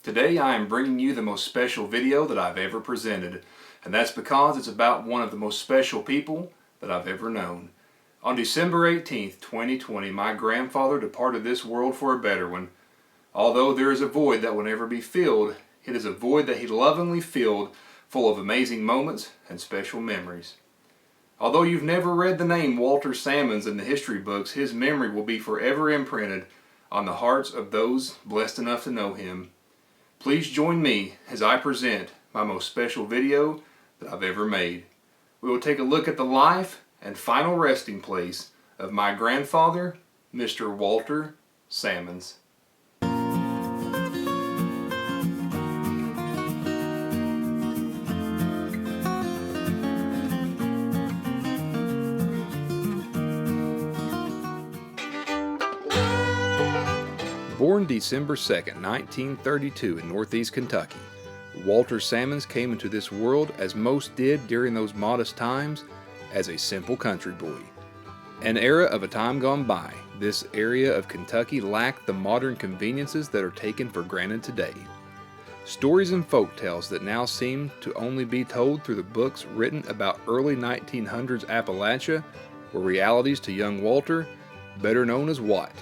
Today I am bringing you the most special video that I've ever presented, and that's because it's about one of the most special people that I've ever known. On December 18th, 2020, my grandfather departed this world for a better one. Although there is a void that will never be filled, it is a void that he lovingly filled, full of amazing moments and special memories. Although you've never read the name Walter Sammons in the history books, his memory will be forever imprinted on the hearts of those blessed enough to know him. Please join me as I present my most special video that I've ever made. We will take a look at the life and final resting place of my grandfather, Mr. Walter Sammons. Born December 2nd, 1932 in northeast Kentucky, Walter Sammons came into this world, as most did during those modest times, as a simple country boy. An era of a time gone by, this area of Kentucky lacked the modern conveniences that are taken for granted today. Stories and folk tales that now seem to only be told through the books written about early 1900s Appalachia were realities to young Walter, better known as Watt.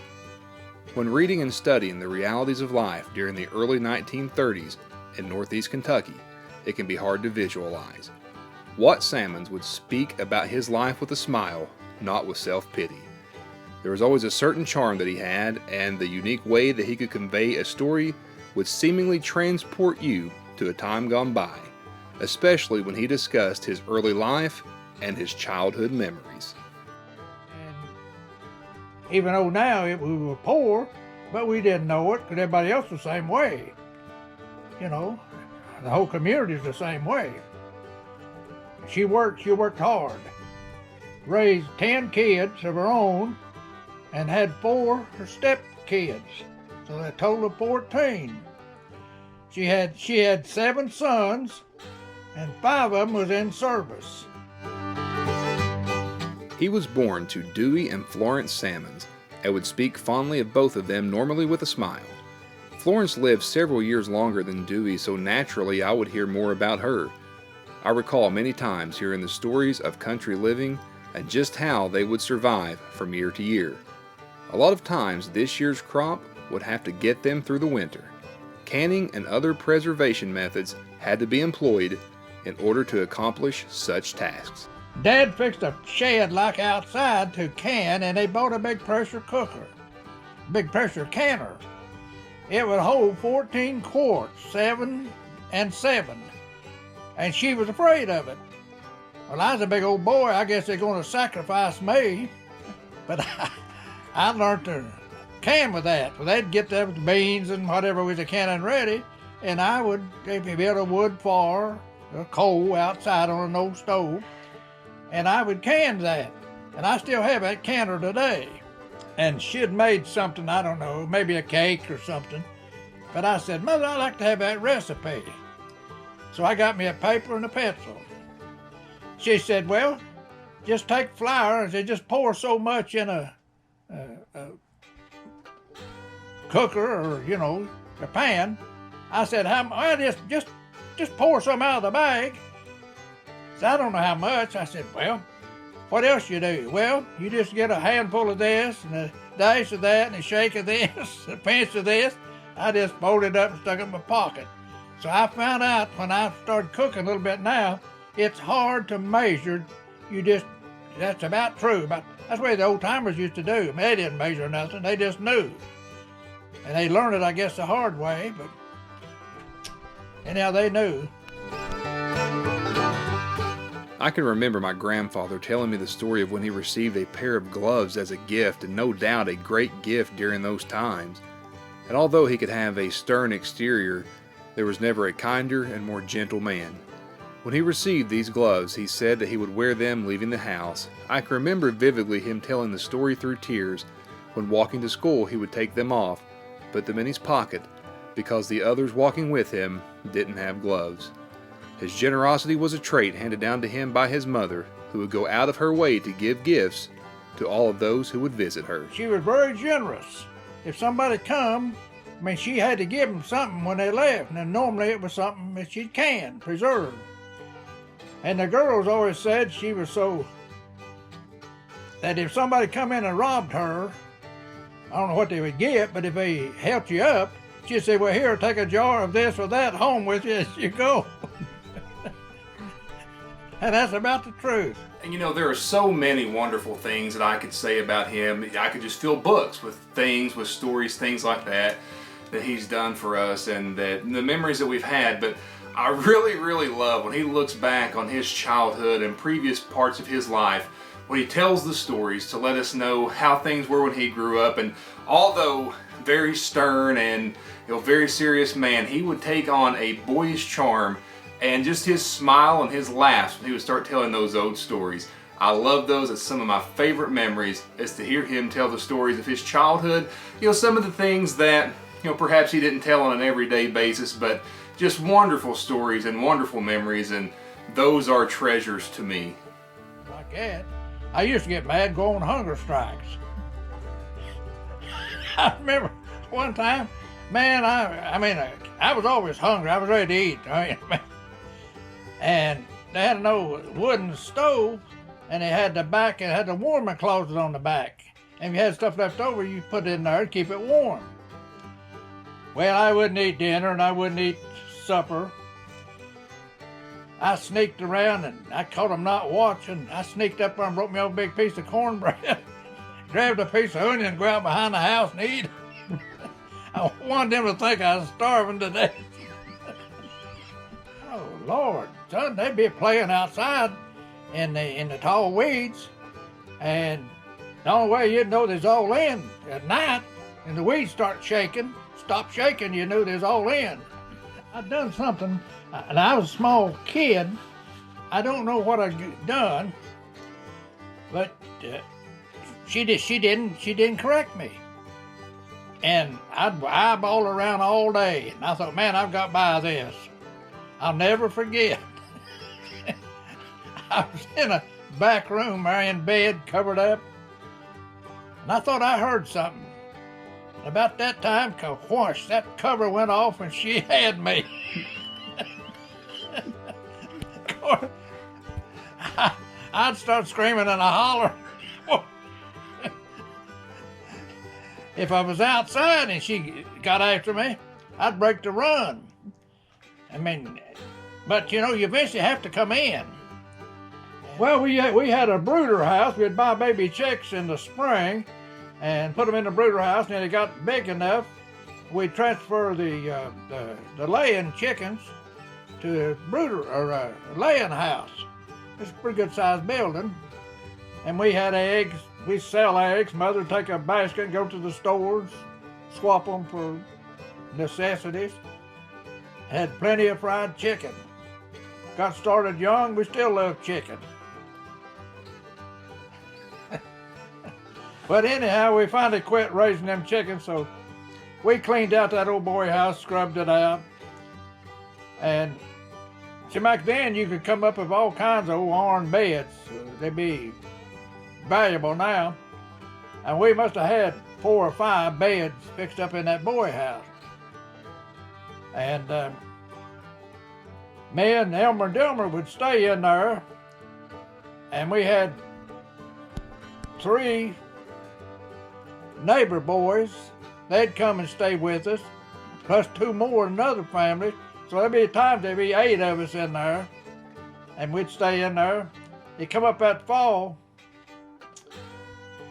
When reading and studying the realities of life during the early 1930s in northeast Kentucky, it can be hard to visualize. Watt Sammons would speak about his life with a smile, not with self-pity. There was always a certain charm that he had, and the unique way that he could convey a story would seemingly transport you to a time gone by, especially when he discussed his early life and his childhood memories. Even though now we were poor, but we didn't know it because everybody else was the same way. You know, the whole community is the same way. She worked hard, raised 10 kids of her own, and had 4 step-kids, so a total of 14. She had 7 sons, and 5 of them was in service. He was born to Dewey and Florence Sammons, and would speak fondly of both of them, normally with a smile. Florence lived several years longer than Dewey, so naturally I would hear more about her. I recall many times hearing the stories of country living and just how they would survive from year to year. A lot of times this year's crop would have to get them through the winter. Canning and other preservation methods had to be employed in order to accomplish such tasks. Dad fixed a shed like outside to can, and they bought a big pressure cooker, big pressure canner. It would hold 14 quarts, 7 and 7, and she was afraid of it. Well, I was a big old boy. I guess they're going to sacrifice me, but I learned to can with that. Well, they'd get the beans and whatever was a canning ready, and I would build a wood fire, or coal outside on an old stove, and I would can that. And I still have that canner today. And she'd made something, I don't know, maybe a cake or something. But I said, Mother, I'd like to have that recipe. So I got me a paper and a pencil. She said, well, just take flour and just pour so much in a cooker or, a pan. I said, well, just pour some out of the bag. I don't know how much. I said, well, what else you do? Well, you just get a handful of this and a dash of that and a shake of this, a pinch of this. I just folded it up and stuck it in my pocket. So I found out when I started cooking a little bit now, it's hard to measure. That's about true. That's the way the old timers used to do. They didn't measure nothing. They just knew. And they learned it, I guess, the hard way, but anyhow, they knew. I can remember my grandfather telling me the story of when he received a pair of gloves as a gift, and no doubt a great gift during those times. And although he could have a stern exterior, there was never a kinder and more gentle man. When he received these gloves, he said that he would wear them leaving the house. I can remember vividly him telling the story through tears. When walking to school, he would take them off, put them in his pocket, because the others walking with him didn't have gloves. His generosity was a trait handed down to him by his mother, who would go out of her way to give gifts to all of those who would visit her. She was very generous. If somebody come, I mean, she had to give them something when they left, and normally it was something that she'd canned, preserved. And the girls always said she was so that if somebody come in and robbed her, I don't know what they would get, but if they helped you up, she'd say, well, here, take a jar of this or that home with you as you go. And that's about the truth. And you know, there are so many wonderful things that I could say about him. I could just fill books with things, with stories, things like that he's done for us and that the memories that we've had. But I really, really love when he looks back on his childhood and previous parts of his life, when he tells the stories to let us know how things were when he grew up. And although very stern and very serious man, he would take on a boyish charm and just his smile and his laughs when he would start telling those old stories. I love those. It's some of my favorite memories, is to hear him tell the stories of his childhood. Some of the things that perhaps he didn't tell on an everyday basis, but just wonderful stories and wonderful memories, and those are treasures to me. Like that. I used to get mad going on hunger strikes. I remember one time, man, I was always hungry. I was ready to eat. And they had an old wooden stove, and it had the warming closet on the back. And if you had stuff left over, you put it in there to keep it warm. Well, I wouldn't eat dinner and I wouldn't eat supper. I sneaked around and I caught them not watching. I sneaked up there and broke me a big piece of cornbread, grabbed a piece of onion, go out behind the house and eat. I wanted them to think I was starving to death. Oh, Lord, son, they'd be playing outside in the tall weeds, and the only way you'd know there's all in at night, and the weeds stop shaking, you knew there's all in. I'd done something, and I was a small kid. I don't know what I'd done, but she didn't correct me. And I'd eyeball around all day, and I thought, man, I've got by this. I'll never forget. I was in a back room there in bed, covered up, and I thought I heard something. About that time, whoosh, that cover went off and she had me. Of course, I'd start screaming and holler. If I was outside and she got after me, I'd break the run. But you eventually have to come in. Well, we had a brooder house. We'd buy baby chicks in the spring and put them in the brooder house, and then they got big enough, we'd transfer the laying chickens to a brooder or a laying house. It's a pretty good sized building. And we had eggs. We sell eggs. Mother would take a basket and go to the stores, swap them for necessities. Had plenty of fried chicken. Got started young, we still love chicken. But anyhow, we finally quit raising them chickens, so we cleaned out that old boy house, scrubbed it out. And see, back then you could come up with all kinds of old iron beds. They'd be valuable now. And we must have had 4 or 5 beds fixed up in that boy house. And me and Elmer Dilmer would stay in there, and we had 3 neighbor boys. They'd come and stay with us, plus 2 more in another family. So there'd be times there'd be 8 of us in there, and we'd stay in there. It come up that fall.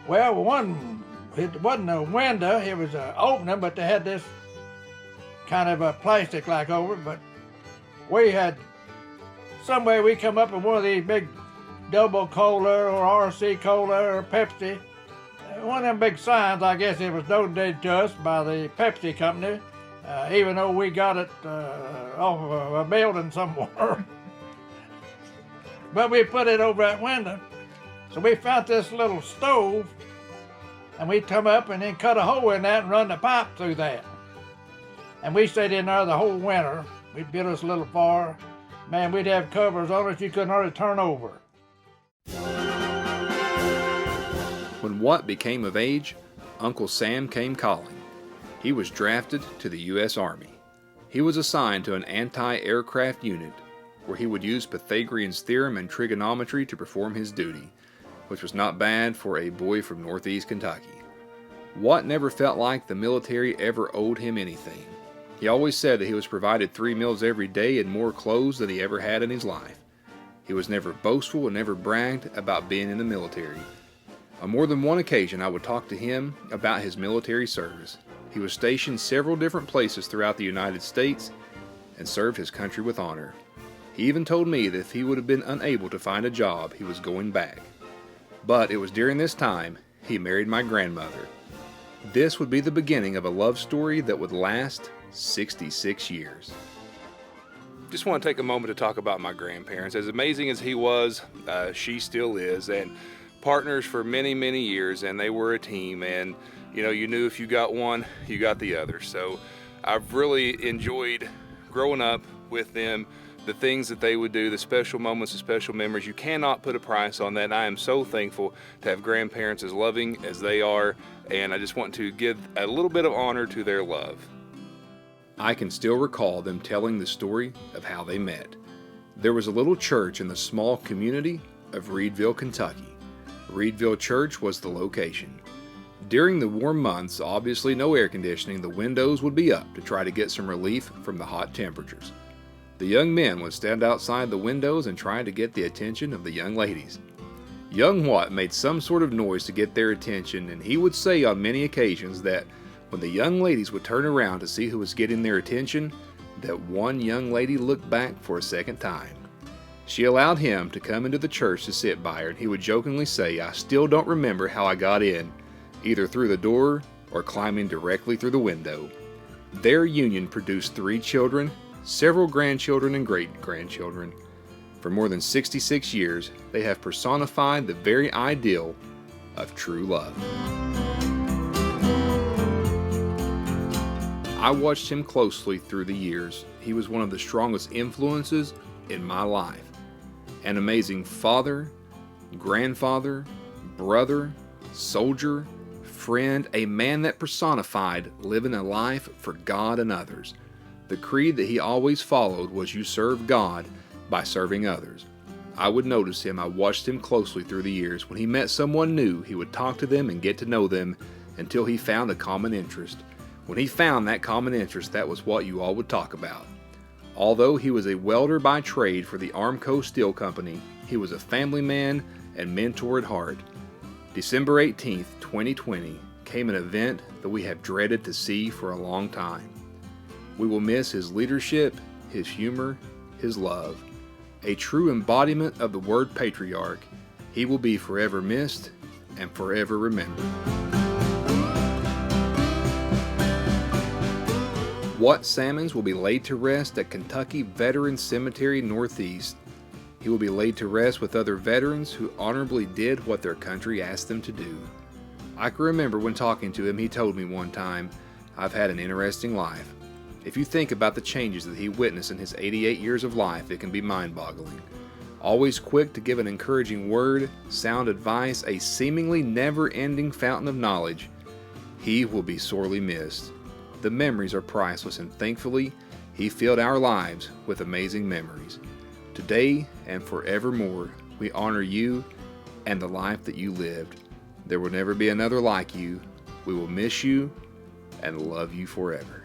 Well, it wasn't a window, it was an opening, but they had this kind of a plastic like over it. But we had, some way we come up with one of these big double cola or RC cola or Pepsi. One of them big signs, I guess it was donated to us by the Pepsi company, even though we got it off of a building somewhere. But we put it over that window. So we found this little stove, and we come up and then cut a hole in that and run the pipe through that. And we stayed in there the whole winter. We'd build us a little fire. Man, we'd have covers on it you couldn't hardly turn over. When Watt became of age, Uncle Sam came calling. He was drafted to the U.S. Army. He was assigned to an anti-aircraft unit where he would use Pythagorean's theorem and trigonometry to perform his duty, which was not bad for a boy from northeast Kentucky. Watt never felt like the military ever owed him anything. He always said that he was provided 3 meals every day and more clothes than he ever had in his life. He was never boastful and never bragged about being in the military. On more than one occasion, I would talk to him about his military service. He was stationed several different places throughout the United States and served his country with honor. He even told me that if he would have been unable to find a job, he was going back. But it was during this time he married my grandmother. This would be the beginning of a love story that would last 66 years. Just want to take a moment to talk about my grandparents. As amazing as he was, she still is, and partners for many, many years, and they were a team, and you knew if you got one, you got the other. So I've really enjoyed growing up with them, the things that they would do, the special moments, the special memories. You cannot put a price on that, and I am so thankful to have grandparents as loving as they are, and I just want to give a little bit of honor to their love. I can still recall them telling the story of how they met. There was a little church in the small community of Reedville, Kentucky. Reedville Church was the location. During the warm months, obviously no air conditioning, the windows would be up to try to get some relief from the hot temperatures. The young men would stand outside the windows and try to get the attention of the young ladies. Young Watt made some sort of noise to get their attention, and he would say on many occasions that when the young ladies would turn around to see who was getting their attention, that one young lady looked back for a second time. She allowed him to come into the church to sit by her, and he would jokingly say, "I still don't remember how I got in, either through the door or climbing directly through the window." Their union produced 3 children, several grandchildren and great-grandchildren. For more than 66 years, they have personified the very ideal of true love. I watched him closely through the years. He was one of the strongest influences in my life. An amazing father, grandfather, brother, soldier, friend, a man that personified living a life for God and others. The creed that he always followed was you serve God by serving others. I would notice him. I watched him closely through the years. When he met someone new, he would talk to them and get to know them until he found a common interest. When he found that common interest, that was what you all would talk about. Although he was a welder by trade for the Armco Steel Company, he was a family man and mentor at heart. December 18th, 2020 came an event that we have dreaded to see for a long time. We will miss his leadership, his humor, his love. A true embodiment of the word patriarch, he will be forever missed and forever remembered. Watt Sammons will be laid to rest at Kentucky Veterans Cemetery Northeast. He will be laid to rest with other veterans who honorably did what their country asked them to do. I can remember when talking to him, he told me one time, "I've had an interesting life." If you think about the changes that he witnessed in his 88 years of life, it can be mind-boggling. Always quick to give an encouraging word, sound advice, a seemingly never-ending fountain of knowledge, he will be sorely missed. The memories are priceless, and thankfully, he filled our lives with amazing memories. Today and forevermore, we honor you and the life that you lived. There will never be another like you. We will miss you and love you forever.